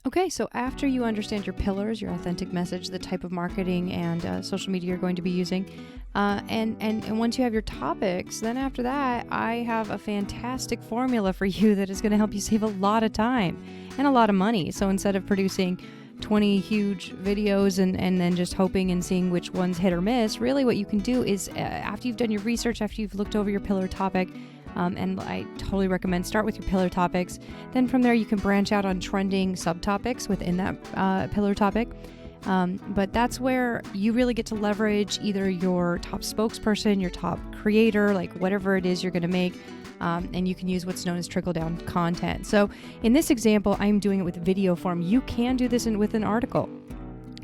Okay, so after you understand your pillars, your authentic message, the type of marketing and social media you're going to be using, and once you have your topics, then after that, I have a fantastic formula for you that is going to help you save a lot of time and a lot of money. So instead of producing 20 huge videos and then just hoping and seeing which ones hit or miss, really what you can do is after you've done your research, after you've looked over your pillar topic, and I totally recommend start with your pillar topics. Then from there, you can branch out on trending subtopics within that pillar topic. But that's where you really get to leverage either your top spokesperson, your top creator, like whatever it is you're going to make. And you can use what's known as trickle-down content. So in this example, I'm doing it with video form. You can do this with an article.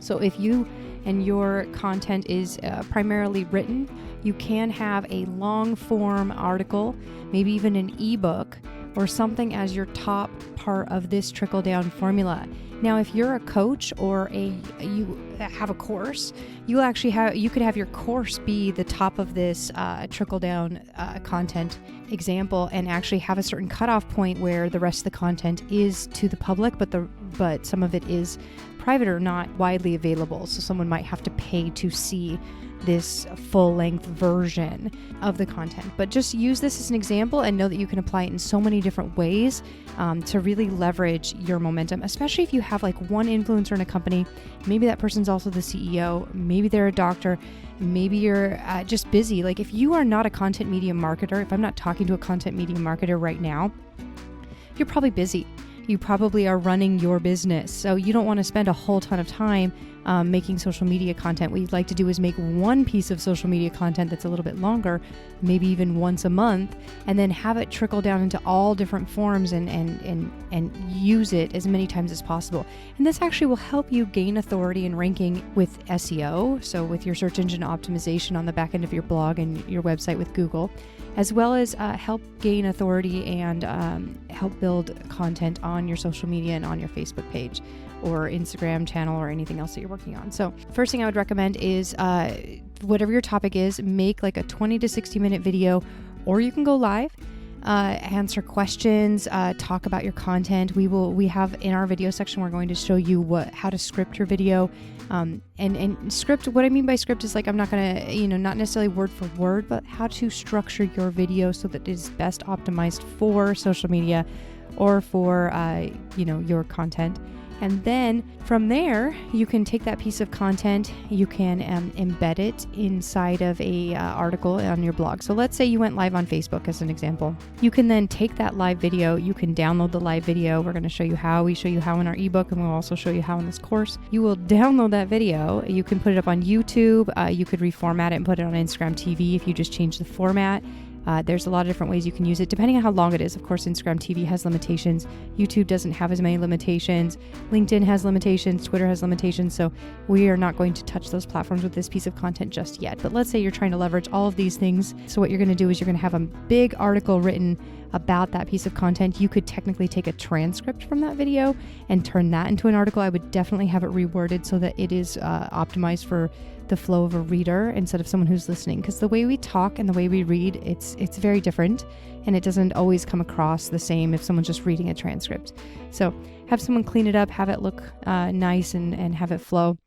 So if you and your content is primarily written, you can have a long form article, maybe even an ebook or something as your top part of this trickle down formula. Now, if you're a coach or you have a course, you could have your course be the top of this trickle down content example, and actually have a certain cutoff point where the rest of the content is to the public, but some of it is private or not widely available. So someone might have to pay to see this full-length version of the content. But just use this as an example and know that you can apply it in so many different ways to really leverage your momentum, especially if you have like one influencer in a company. Maybe that person's also the CEO, maybe they're a doctor, maybe you're just busy. Like if you are not a content media marketer, if I'm not talking to a content media marketer right now, you're probably busy. You probably are running your business. So you don't want to spend a whole ton of time making social media content. What you'd like to do is make one piece of social media content that's a little bit longer, maybe even once a month, and then have it trickle down into all different forms and use it as many times as possible. And this actually will help you gain authority and ranking with SEO, so with your search engine optimization on the back end of your blog and your website with Google, as well as help gain authority and help build content on your social media and on your Facebook page or Instagram channel or anything else that you're working on. So first thing I would recommend is whatever your topic is, make like a 20 to 60 minute video, or you can go live, answer questions, talk about your content. We have in our video section, we're going to show you how to script your video. And script, what I mean by script is like, I'm not going to, not necessarily word for word, but how to structure your video so that it is best optimized for social media or for, your content. And then from there, you can take that piece of content, you can embed it inside of a article on your blog. So let's say you went live on Facebook as an example. You can then take that live video, you can download the live video. We're going to show you how. We show you how in our ebook, and we'll also show you how in this course. You will download that video. You can put it up on YouTube. You could reformat it and put it on Instagram TV if you just change the format. There's a lot of different ways you can use it, depending on how long it is. Of course, Instagram TV has limitations. YouTube doesn't have as many limitations. LinkedIn has limitations. Twitter has limitations. So we are not going to touch those platforms with this piece of content just yet. But let's say you're trying to leverage all of these things. So what you're going to do is you're going to have a big article written about that piece of content. You could technically take a transcript from that video and turn that into an article. I would definitely have it reworded so that it is optimized for the flow of a reader instead of someone who's listening, because the way we talk and the way we read, it's very different, and it doesn't always come across the same if someone's just reading a transcript. So have someone clean it up, have it look nice, and have it flow.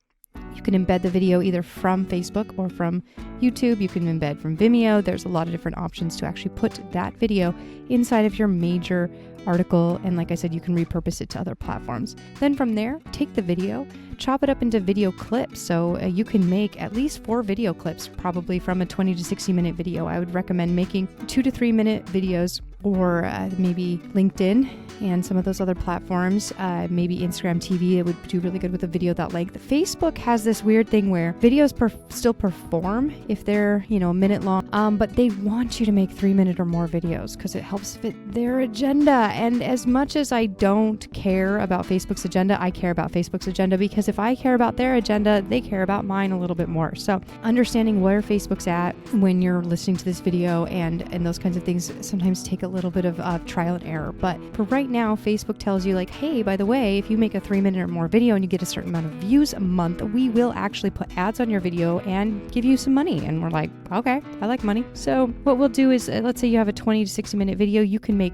You can embed the video either from Facebook or from YouTube. You can embed from Vimeo. There's a lot of different options to actually put that video inside of your major article. And like I said, you can repurpose it to other platforms. Then from there, take the video, chop it up into video clips. So you can make at least 4 video clips, probably from a 20 to 60 minute video. I would recommend making 2 to 3 minute videos, or maybe LinkedIn and some of those other platforms, maybe Instagram TV. It would do really good with a video that length. Facebook has this weird thing where videos still perform if they're, a minute long, but they want you to make 3 minute or more videos because it helps fit their agenda. And as much as I don't care about Facebook's agenda, I care about Facebook's agenda, because if I care about their agenda, they care about mine a little bit more. So understanding where Facebook's at when you're listening to this video and those kinds of things sometimes take a little bit of trial and error. But for right now, Facebook tells you like, hey, by the way, if you make a 3-minute or more video and you get a certain amount of views a month, we will actually put ads on your video and give you some money. And we're like, okay, I like money. So what we'll do is, let's say you have a 20 to 60 minute video, you can make,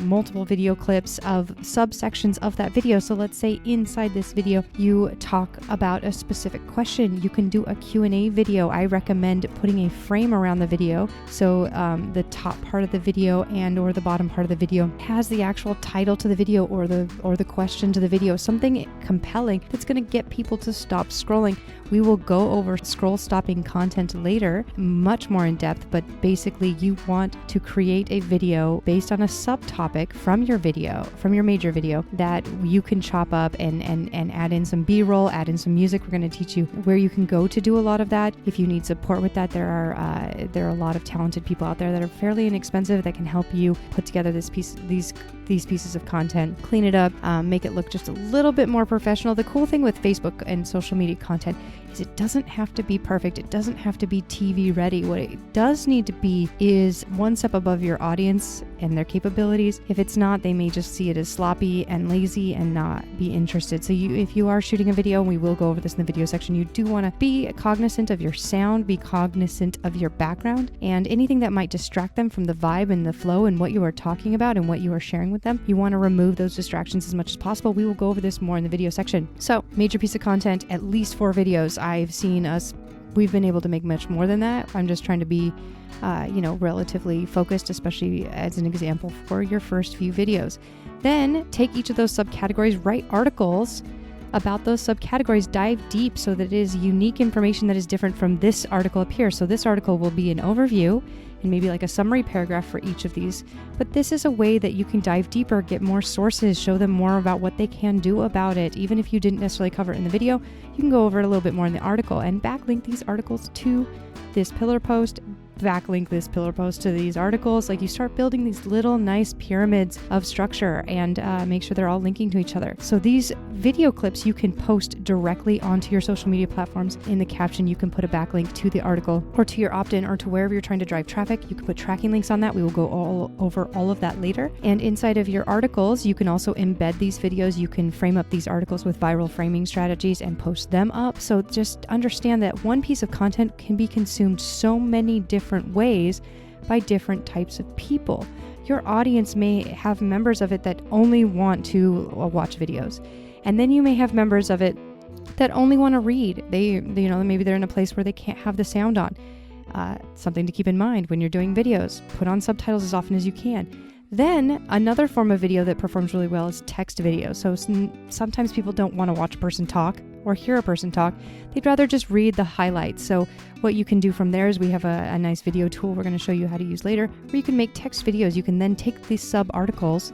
multiple video clips of subsections of that video. So let's say inside this video, you talk about a specific question. You can do a Q&A video. I recommend putting a frame around the video. So the top part of the video and or the bottom part of the video has the actual title to the video or the question to the video, something compelling that's going to get people to stop scrolling. We will go over scroll stopping content later, much more in depth, but basically you want to create a video based on a subtopic from your major video that you can chop up and add in some B-roll, add in some music. We're going to teach you where you can go to do a lot of that. If you need support with that, there are a lot of talented people out there that are fairly inexpensive that can help you put together these pieces of content, clean it up, make it look just a little bit more professional. The cool thing with Facebook and social media content is it doesn't have to be perfect. It doesn't have to be TV ready. What it does need to be is one step above your audience and their capabilities. If it's not, they may just see it as sloppy and lazy and not be interested. So if you are shooting a video, and we will go over this in the video section, you do want to be cognizant of your sound, be cognizant of your background, and anything that might distract them from the vibe and the flow and what you are talking about and what you are sharing with them. You want to remove those distractions as much as possible. We will go over this more in the video section. So major piece of content, at least 4 videos. We've been able to make much more than that. I'm just trying to be, relatively focused, especially as an example for your first few videos. Then take each of those subcategories, write articles about those subcategories, dive deep so that it is unique information that is different from this article up here. So this article will be an overview and maybe like a summary paragraph for each of these. But this is a way that you can dive deeper, get more sources, show them more about what they can do about it. Even if you didn't necessarily cover it in the video, you can go over it a little bit more in the article and backlink these articles to this pillar post, backlink this pillar post to these articles. Like, you start building these little nice pyramids of structure and make sure they're all linking to each other. So these video clips you can post directly onto your social media platforms. In the caption, you can put a backlink to the article or to your opt-in or to wherever you're trying to drive traffic. You can put tracking links on that. We will go over all of that later. And inside of your articles, you can also embed these videos. You can frame up these articles with viral framing strategies and post them up. So just understand that one piece of content can be consumed so many different ways by different types of people. Your audience may have members of it that only want to watch videos, and then you may have members of it that only want to read. Maybe they're in a place where they can't have the sound on. Something to keep in mind when you're doing videos: put on subtitles as often as you can. Then another form of video that performs really well is text video. So sometimes people don't want to watch a person talk or hear a person talk. They'd rather just read the highlights. So what you can do from there is we have a nice video tool we're going to show you how to use later, where you can make text videos. You can then take these sub articles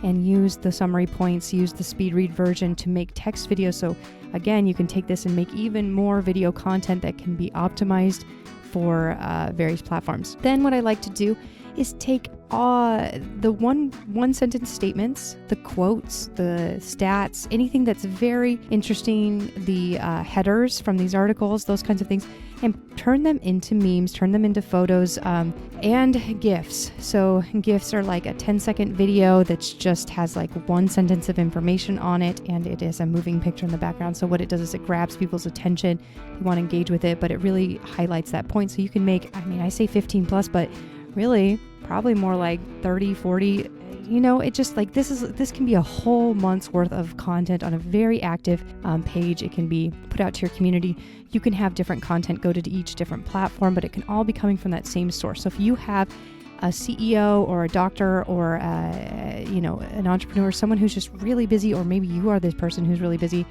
and use the summary points, use the speed read version to make text videos. So again, you can take this and make even more video content that can be optimized for various platforms. Then what I like to do is take the one sentence statements, the quotes, the stats, anything that's very interesting, the headers from these articles, those kinds of things, and turn them into memes, turn them into photos, and gifs. So gifs are like a 10-second video that just has like one sentence of information on it, and it is a moving picture in the background. So what it does is it grabs people's attention. You want to engage with it, but it really highlights that point. So you can make, I say 15 plus, but really probably more like 30, 40. It just like this can be a whole month's worth of content on a very active page. It can be put out to your community. You can have different content go to each different platform, but it can all be coming from that same source. So if you have a CEO or a doctor or an entrepreneur, someone who's just really busy, or maybe you are this person who's really busy,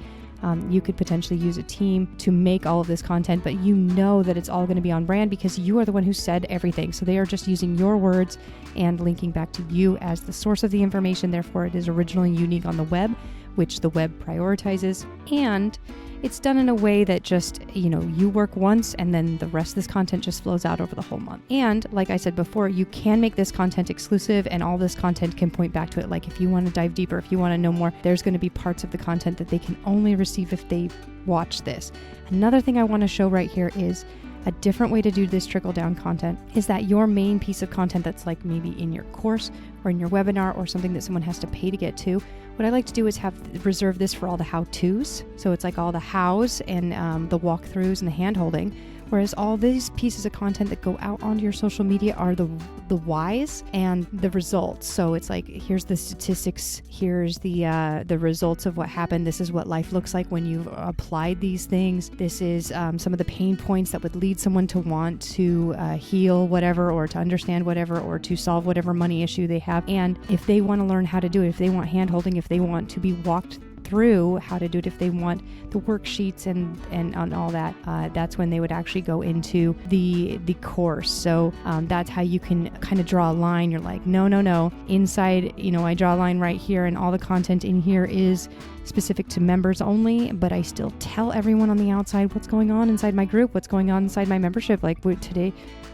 you could potentially use a team to make all of this content, but you know that it's all going to be on brand because you are the one who said everything. So they are just using your words and linking back to you as the source of the information. Therefore, it is originally unique on the web, which the web prioritizes. And it's done in a way that just, you work once and then the rest of this content just flows out over the whole month. And like I said before, you can make this content exclusive and all this content can point back to it. Like if you want to dive deeper, if you want to know more, there's going to be parts of the content that they can only receive if they watch this. Another thing I want to show right here is A different way to do this trickle down content is that your main piece of content that's like maybe in your course or in your webinar or something that someone has to pay to get to, what I like to do is reserve this for all the how-tos. So it's like all the hows and the walkthroughs and the hand-holding. Whereas all these pieces of content that go out onto your social media are the whys and the results. So it's like, here's the statistics, here's the results of what happened. This is what life looks like when you've applied these things. This is some of the pain points that would lead someone to want to heal whatever, or to understand whatever, or to solve whatever money issue they have. And if they want to learn how to do it, if they want hand holding, if they want to be walked through how to do it, if they want the worksheets and on all that, that's when they would actually go into the course. So that's how you can kind of draw a line. You're like, no. Inside, I draw a line right here, and all the content in here is specific to members only, but I still tell everyone on the outside what's going on inside my group, what's going on inside my membership. Like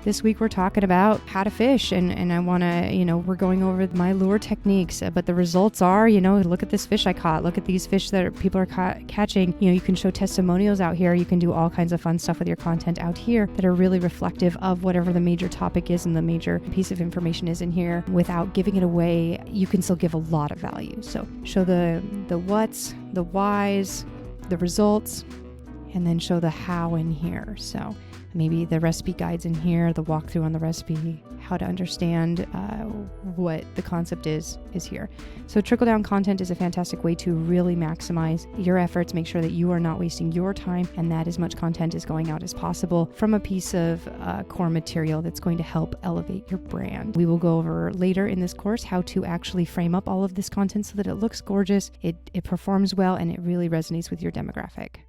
this week we're talking about how to fish, and I want to, we're going over my lure techniques, but the results are, look at this fish I caught, look at these fish that people are catching. You can show testimonials out here. You can do all kinds of fun stuff with your content out here that are really reflective of whatever the major topic is and the major piece of information is in here. Without giving it away, you can still give a lot of value. So show the what's, the whys, the results, and then show the how in here. So maybe the recipe guides in here, the walkthrough on the recipe, how to understand what the concept is here. So trickle-down content is a fantastic way to really maximize your efforts, make sure that you are not wasting your time, and that as much content is going out as possible from a piece of core material that's going to help elevate your brand. We will go over later in this course how to actually frame up all of this content so that it looks gorgeous, it performs well, and it really resonates with your demographic.